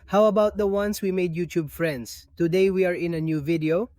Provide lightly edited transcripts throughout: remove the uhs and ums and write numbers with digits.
How about the ones we made YouTube friends? Today we are in a new video.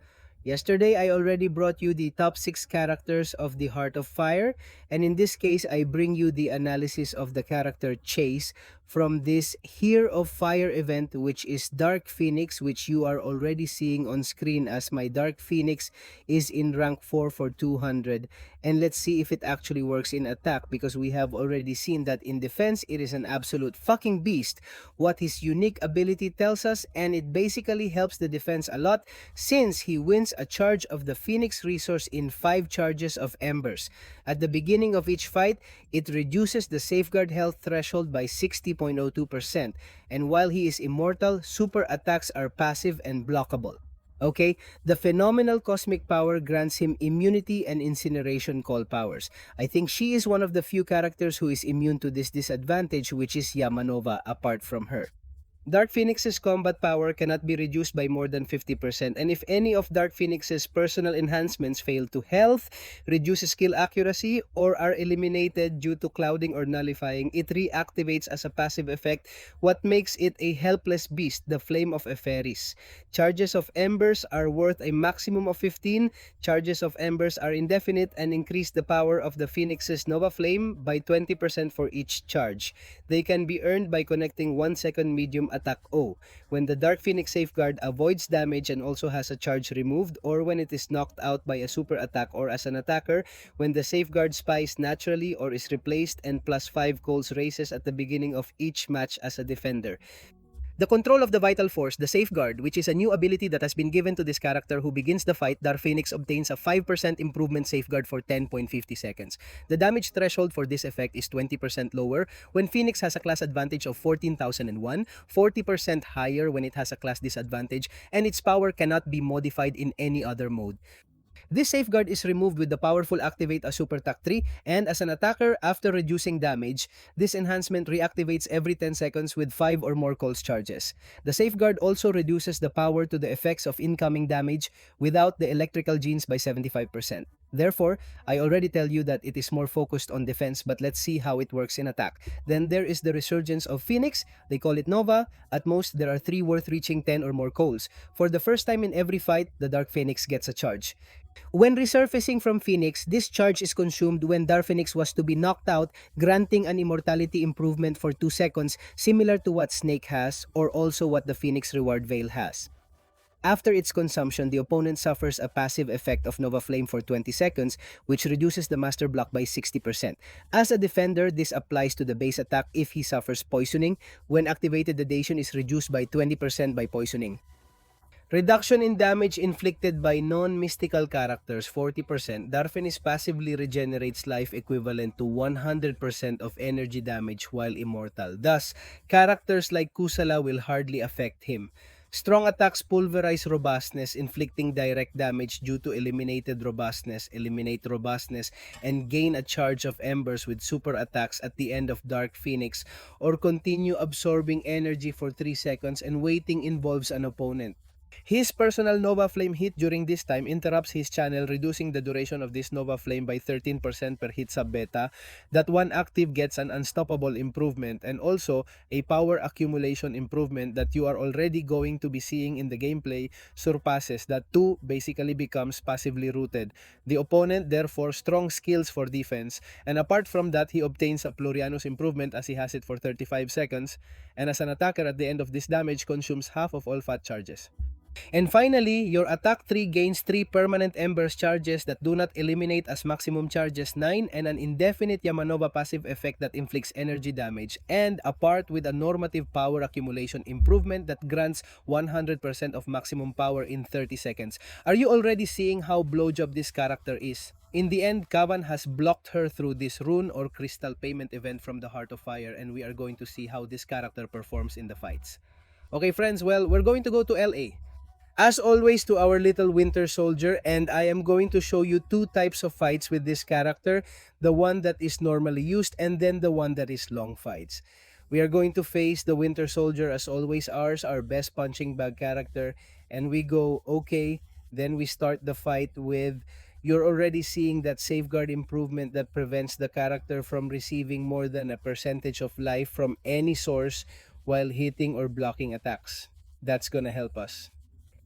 Yesterday I already brought you the top 6 characters of the Heart of Fire, and in this case I bring you the analysis of the character Chase from this Here of Fire event, which is Dark Phoenix, which you are already seeing on screen as my Dark Phoenix is in rank 4 for 200. And let's see if it actually works in attack, because we have already seen that in defense it is an absolute fucking beast. What his unique ability tells us, and it basically helps the defense a lot since he wins a charge of the Phoenix resource in 5 charges of Embers. At the beginning of each fight, it reduces the safeguard health threshold by 60.02%, and while he is immortal, super attacks are passive and blockable. Okay, the phenomenal cosmic power grants him immunity and incineration call powers. I think she is one of the few characters who is immune to this disadvantage, which is Yamanova apart from her. Dark Phoenix's combat power cannot be reduced by more than 50%, and if any of Dark Phoenix's personal enhancements fail to health, reduce skill accuracy, or are eliminated due to clouding or nullifying, it reactivates as a passive effect, what makes it a helpless beast, the Flame of Epheris. Charges of Embers are worth a maximum of 15, charges of Embers are indefinite and increase the power of the Phoenix's Nova Flame by 20% for each charge. They can be earned by connecting 1-second medium attack O, when the Dark Phoenix safeguard avoids damage and also has a charge removed, or when it is knocked out by a super attack, or as an attacker, when the safeguard spies naturally or is replaced and +5 calls raises at the beginning of each match as a defender. The control of the Vital Force, the Safeguard, which is a new ability that has been given to this character who begins the fight, Dark Phoenix obtains a 5% improvement safeguard for 10.50 seconds. The damage threshold for this effect is 20% lower when Phoenix has a class advantage of 14,001, 40% higher when it has a class disadvantage, and its power cannot be modified in any other mode. This safeguard is removed with the powerful Activate a Super Tac 3, and as an attacker, after reducing damage, this enhancement reactivates every 10 seconds with 5 or more calls charges. The safeguard also reduces the power to the effects of incoming damage without the electrical genes by 75%. Therefore, I already tell you that it is more focused on defense, but let's see how it works in attack. Then there is the Resurgence of Phoenix. They call it Nova. At most, there are 3 worth reaching 10 or more calls. For the first time in every fight, the Dark Phoenix gets a charge. When resurfacing from Phoenix, this charge is consumed when Dark Phoenix was to be knocked out, granting an immortality improvement for 2 seconds, similar to what Snake has, or also what the Phoenix Reward Veil has. After its consumption, the opponent suffers a passive effect of Nova Flame for 20 seconds, which reduces the Master Block by 60%. As a defender, this applies to the base attack if he suffers poisoning. When activated, the dation is reduced by 20% by poisoning. Reduction in damage inflicted by non-mystical characters, 40%. Darphinis passively regenerates life equivalent to 100% of energy damage while immortal. Thus, characters like Kusala will hardly affect him. Strong attacks pulverize robustness, inflicting direct damage due to eliminated robustness, eliminate robustness, and gain a charge of embers with super attacks at the end of Dark Phoenix, or continue absorbing energy for 3 seconds and waiting involves an opponent. His personal Nova Flame hit during this time interrupts his channel, reducing the duration of this Nova Flame by 13% per hit sub beta. That one active gets an unstoppable improvement, and also a power accumulation improvement that you are already going to be seeing in the gameplay surpasses. That 2 basically becomes passively rooted. The opponent therefore strong skills for defense, and apart from that, he obtains a Plurianus improvement as he has it for 35 seconds, and as an attacker at the end of this damage consumes half of all fat charges. And finally, your attack 3 gains 3 permanent embers charges that do not eliminate as maximum charges 9, and an indefinite Yamanova passive effect that inflicts energy damage, and apart with a normative power accumulation improvement that grants 100% of maximum power in 30 seconds. Are you already seeing how blowjob this character is? In the end, Kavan has blocked her through this rune or crystal payment event from the Heart of Fire, and we are going to see how this character performs in the fights. Okay friends, well, we're going to go to LA. As always, to our little winter soldier, and I am going to show you 2 types of fights with this character, the one that is normally used and then the one that is long fights. We are going to face the winter soldier as always, our best punching bag character, and we go okay, then we start the fight with, you're already seeing that safeguard improvement that prevents the character from receiving more than a percentage of life from any source while hitting or blocking attacks. That's gonna help us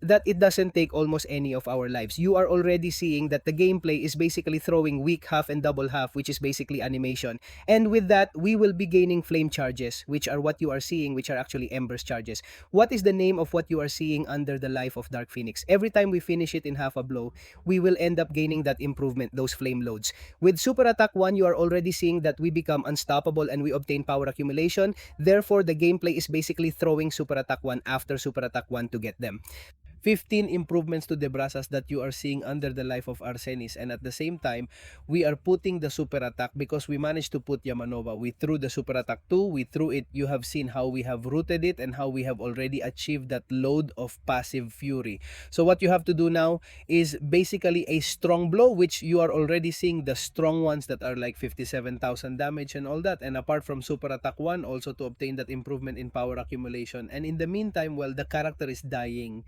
that it doesn't take almost any of our lives. You are already seeing that the gameplay is basically throwing weak half and double half, which is basically animation. And with that, we will be gaining flame charges, which are what you are seeing, which are actually embers charges. What is the name of what you are seeing under the life of Dark Phoenix? Every time we finish it in half a blow, we will end up gaining that improvement, those flame loads. With Super Attack 1, you are already seeing that we become unstoppable and we obtain power accumulation. Therefore, the gameplay is basically throwing Super Attack 1 after Super Attack 1 to get them. 15 improvements to the brasas that you are seeing under the life of Arsenis, and at the same time we are putting the super attack because we managed to put Yamanova. We threw the super attack 2, we threw it. You have seen how we have rooted it and how we have already achieved that load of passive fury. So what you have to do now is basically a strong blow, which you are already seeing the strong ones that are like 57,000 damage and all that, and apart from super attack 1, also to obtain that improvement in power accumulation. And in the meantime, well, the character is dying,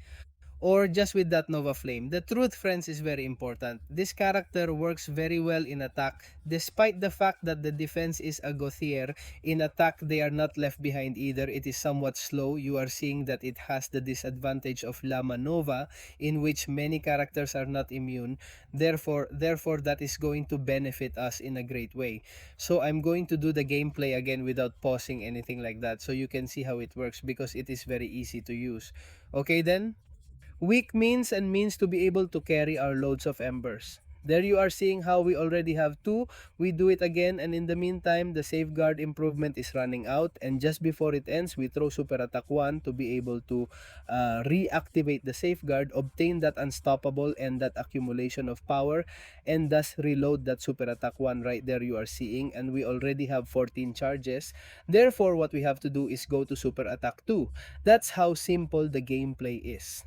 or just with that Nova Flame. The truth, friends, is very important. This character works very well in attack. Despite the fact that the defense is a Gauthier, in attack they are not left behind either. It is somewhat slow. You are seeing that it has the disadvantage of Lama Nova, in which many characters are not immune. Therefore that is going to benefit us in a great way. So I'm going to do the gameplay again without pausing anything like that, so you can see how it works, because it is very easy to use. Okay then? Weak means to be able to carry our loads of embers. There you are seeing how we already have 2. We do it again, and in the meantime, the safeguard improvement is running out, and just before it ends, we throw super attack 1 to be able to reactivate the safeguard, obtain that unstoppable and that accumulation of power, and thus reload that super attack 1 right there you are seeing, and we already have 14 charges. Therefore, what we have to do is go to super attack 2. That's how simple the gameplay is.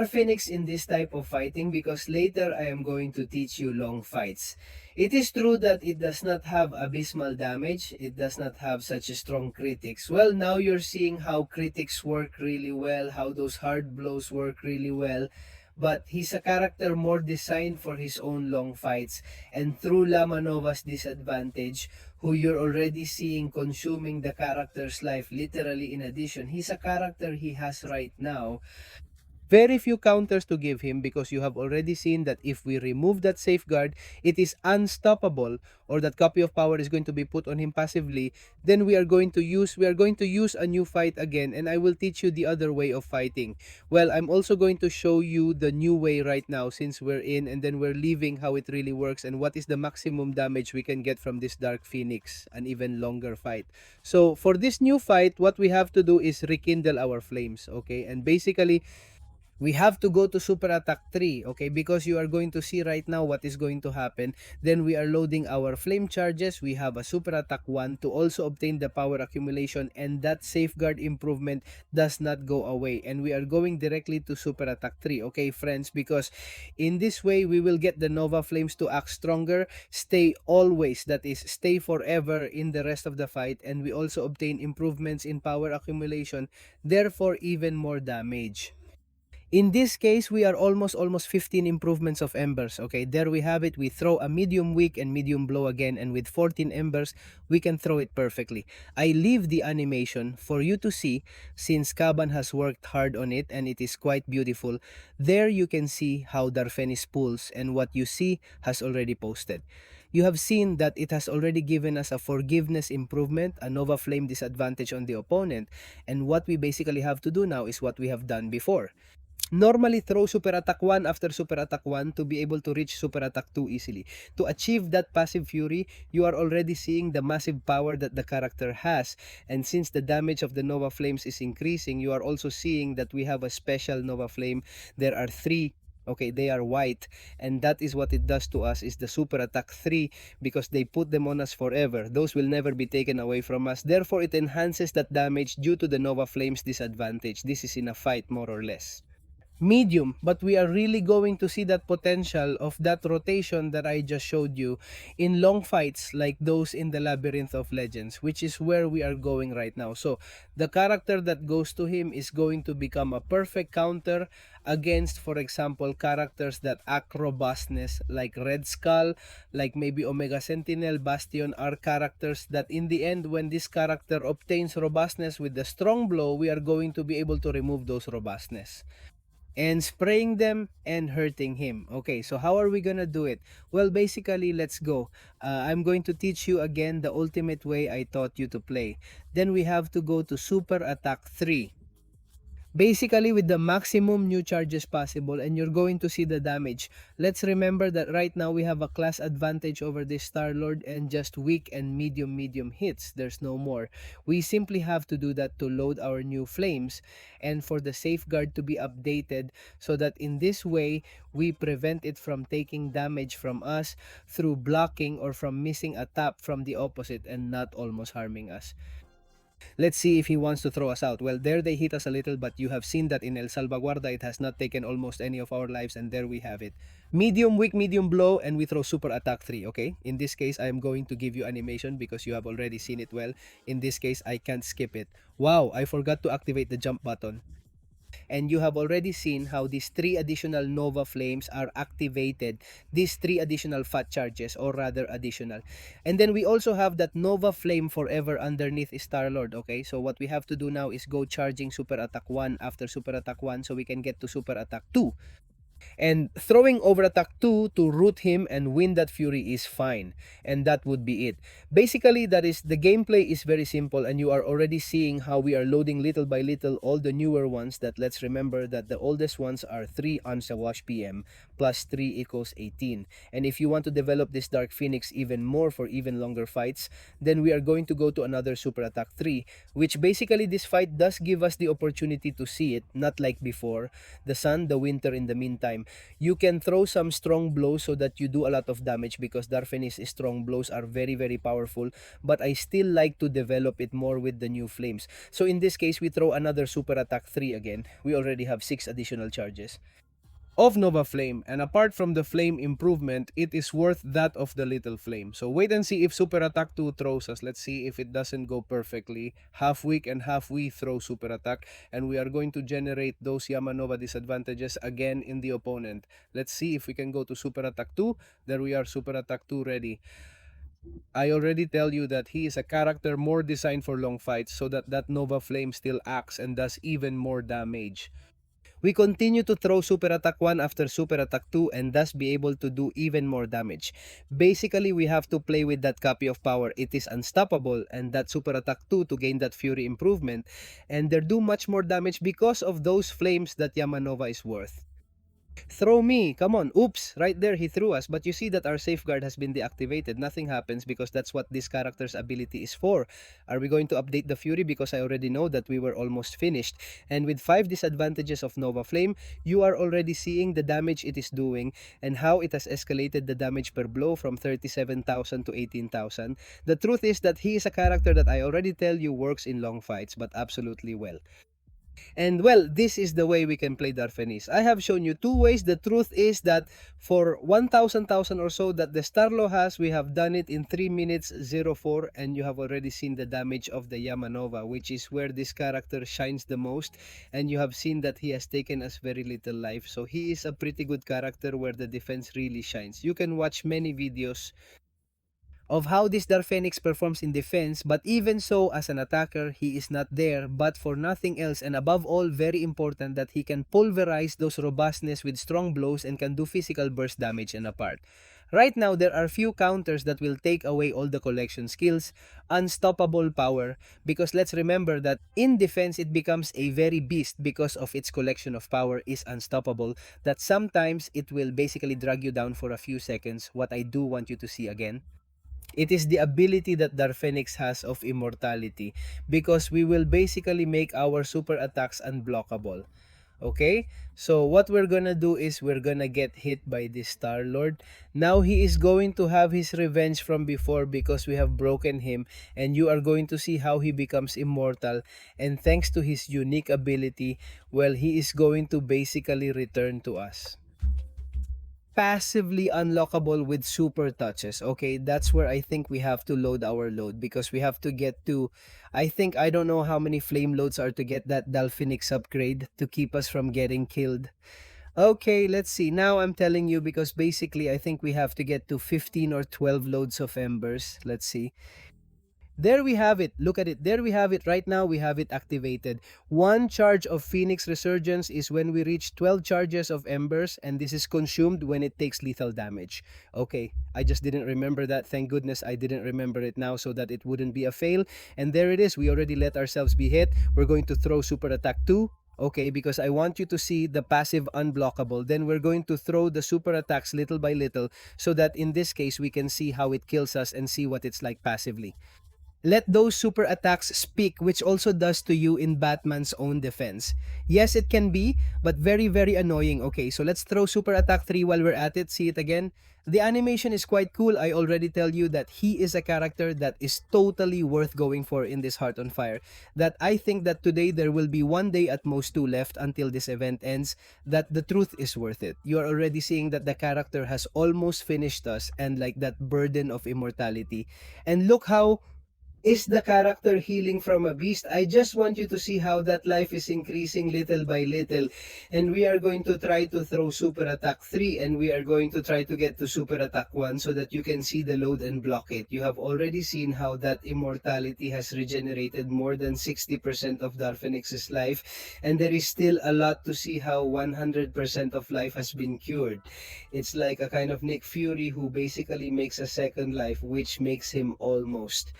Phoenix in this type of fighting, because later I am going to teach you long fights. It is true that it does not have abysmal damage, it does not have such a strong critics. Well, now you're seeing how critics work really well, how those hard blows work really well. But he's a character more designed for his own long fights, and through Lamanova's disadvantage, who you're already seeing consuming the character's life literally. In addition, he's a character he has right now very few counters to give him, because you have already seen that if we remove that safeguard, it is unstoppable, or that copy of power is going to be put on him passively. Then we are going to use a new fight again, and I will teach you the other way of fighting. Well, I'm also going to show you the new way right now, since we're in and then we're leaving, how it really works and what is the maximum damage we can get from this Dark Phoenix, an even longer fight. So for this new fight, what we have to do is rekindle our flames, okay? And basically, we have to go to super attack 3, okay, because you are going to see right now what is going to happen. Then we are loading our flame charges. We have a super attack 1 to also obtain the power accumulation, and that safeguard improvement does not go away, and we are going directly to super attack 3, okay friends, because in this way we will get the Nova Flames to act stronger, stay always, that is stay forever in the rest of the fight, and we also obtain improvements in power accumulation, therefore even more damage. In this case, we are almost 15 improvements of embers. Okay, there we have it. We throw a medium weak and medium blow again, and with 14 embers, we can throw it perfectly. I leave the animation for you to see, since Kaban has worked hard on it and it is quite beautiful. There you can see how Darfenis pulls, and what you see has already posted. You have seen that it has already given us a forgiveness improvement, a Nova Flame disadvantage on the opponent, and what we basically have to do now is what we have done before. Normally throw super attack 1 after super attack 1 to be able to reach super attack 2 easily. To achieve that passive fury, you are already seeing the massive power that the character has, and since the damage of the Nova Flames is increasing, you are also seeing that we have a special Nova Flame. There are 3. Okay, they are white, and that is what it does to us, is the super attack 3, because they put them on us forever. Those will never be taken away from us. Therefore, it enhances that damage due to the Nova Flames disadvantage. This is in a fight, more or less. medium, but we are really going to see that potential of that rotation that I just showed you in long fights like those in the Labyrinth of Legends, which is where we are going right now. So the character that goes to him is going to become a perfect counter against, for example, characters that act robustness like Red Skull, like maybe Omega Sentinel, Bastion, are characters that in the end, when this character obtains robustness with the strong blow, we are going to be able to remove those robustness and spraying them and hurting him. Okay, so how are we gonna do it? Well, basically, let's go. I'm going to teach you again the ultimate way I taught you to play. Then we have to go to Super Attack 3. Basically with the maximum new charges possible, and you're going to see the damage. Let's remember that right now we have a class advantage over this Star-Lord and just weak and medium hits. There's no more. We simply have to do that to load our new flames and for the safeguard to be updated, so that in this way we prevent it from taking damage from us through blocking or from missing a tap from the opposite and not almost harming us. Let's see if he wants to throw us out. Well, there they hit us a little, but you have seen that in El Salvaguarda, it has not taken almost any of our lives, and there we have it. Medium, weak, medium blow, and we throw super attack 3, okay? In this case, I am going to give you animation because you have already seen it well. In this case, I can't skip it. Wow, I forgot to activate the jump button. And you have already seen how these 3 additional Nova Flames are activated, these 3 additional fat charges, or rather additional. And then we also have that Nova Flame forever underneath Star-Lord, okay? So what we have to do now is go charging Super Attack 1 after Super Attack 1 so we can get to Super Attack 2. And throwing over attack 2 to root him and win that fury is fine. And that would be it. Basically, that is, the gameplay is very simple, and you are already seeing how we are loading little by little all the newer ones. That, let's remember that the oldest ones are 3 Onslaught PM plus 3 equals 18. And if you want to develop this Dark Phoenix even more for even longer fights, then we are going to go to another Super Attack 3, which basically this fight does give us the opportunity to see it, not like before, the sun, the winter in the meantime. You can throw some strong blows so that you do a lot of damage, because Darfenis strong blows are very powerful, but I still like to develop it more with the new flames. So in this case, we throw another Super Attack 3 again. We already have 6 additional charges of Nova Flame, and apart from the flame improvement, it is worth that of the little flame. So wait and see if Super Attack 2 throws us. Let's see if it doesn't go perfectly. Half weak and half we throw Super Attack, and we are going to generate those Yamanova disadvantages again in the opponent. Let's see if we can go to Super Attack 2. There we are, Super Attack 2 ready. I already tell you that he is a character more designed for long fights, so that that Nova Flame still acts and does even more damage. We continue to throw Super Attack 1 after Super Attack 2 and thus be able to do even more damage. Basically, we have to play with that copy of power. It is unstoppable, and that Super Attack 2 to gain that Fury improvement, and they do much more damage because of those flames that Yamanova is worth. Throw me, come on. Oops, right there he threw us, but you see that our safeguard has been deactivated. Nothing happens because that's what this character's ability is for. Are we going to update the Fury? Because I already know that we were almost finished. And with 5 disadvantages of Nova Flame, you are already seeing the damage it is doing and how it has escalated the damage per blow from 37,000 to 18,000. The truth is that he is a character that I already tell you works in long fights, but absolutely well. And well, this is the way we can play Darfenis. I have shown you 2 ways. The truth is that for 1,000 or so that the Starlo has, we have done it in 3 minutes 04, and you have already seen the damage of the Yamanova, which is where this character shines the most, and you have seen that he has taken us very little life. So he is a pretty good character where the defense really shines. You can watch many videos of how this Darphenix performs in defense, but even so, as an attacker, he is not there, but for nothing else, and above all, very important, that he can pulverize those robustness with strong blows and can do physical burst damage and apart. Right now, there are few counters that will take away all the collection skills, unstoppable power, because let's remember that in defense, it becomes a very beast because of its collection of power is unstoppable, that sometimes it will basically drag you down for a few seconds, what I do want you to see again. It is the ability that Darphenix has of immortality, because we will basically make our super attacks unblockable. Okay? So what we're gonna do is we're gonna get hit by this Star Lord. Now he is going to have his revenge from before because we have broken him, and you are going to see how he becomes immortal. And thanks to his unique ability, well, he is going to basically return to us. Passively unlockable with super touches. Okay, that's where I think we have to load our load, because we have to get to, I think, I don't know how many flame loads are to get that Dolphinix upgrade to keep us from getting killed. Okay, let's see. Now I'm telling you, because basically I think we have to get to 15 or 12 loads of embers. Let's see. There we have it. Look at it. There we have it. Right now, we have it activated. One charge of Phoenix Resurgence is when we reach 12 charges of Embers, and this is consumed when it takes lethal damage. Okay, I just didn't remember that. Thank goodness I didn't remember it now so that it wouldn't be a fail. And there it is. We already let ourselves be hit. We're going to throw Super Attack 2. Okay, because I want you to see the passive unblockable. Then we're going to throw the super attacks little by little so that in this case we can see how it kills us and see what it's like passively. Let those super attacks speak, which also does to you in Batman's own defense. Yes, it can be, but very, very annoying. Okay, so let's throw super attack 3 while we're at it. See it again? The animation is quite cool. I already tell you that he is a character that is totally worth going for in this Heart on Fire. That I think that today there will be one day at most two left until this event ends, that the truth is worth it. You are already seeing that the character has almost finished us and like that burden of immortality. And look how is the character healing from a beast. I just want you to see how that life is increasing little by little. And we are going to try to throw Super Attack 3 and we are going to try to get to Super Attack 1 so that you can see the load and block it. You have already seen how that immortality has regenerated more than 60% of Darphinix's life. And there is still a lot to see how 100% of life has been cured. It's like a kind of Nick Fury who basically makes a second life, which makes him almost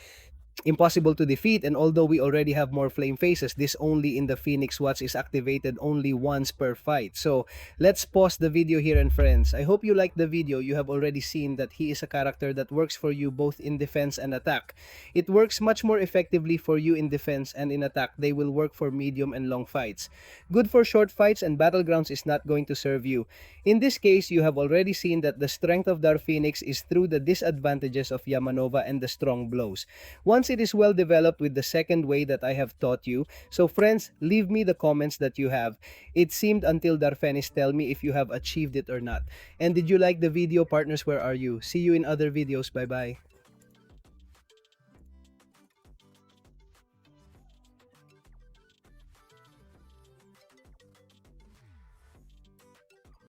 impossible to defeat. And although we already have more flame phases, this only in the Phoenix Watch is activated only once per fight. So let's pause the video here, and friends, I hope you liked the video. You have already seen that he is a character that works for you both in defense and attack. It works much more effectively for you in defense, and in attack they will work for medium and long fights. Good for short fights and battlegrounds is not going to serve you. In this case, you have already seen that the strength of Dark Phoenix is through the disadvantages of Yamanova and the strong blows. Once it is well developed with the second way that I have taught you. So friends, leave me the comments that you have. It seemed until Darphenis tell me if you have achieved it or not. And did you like the video, partners? Where are you? See you in other videos. Bye bye.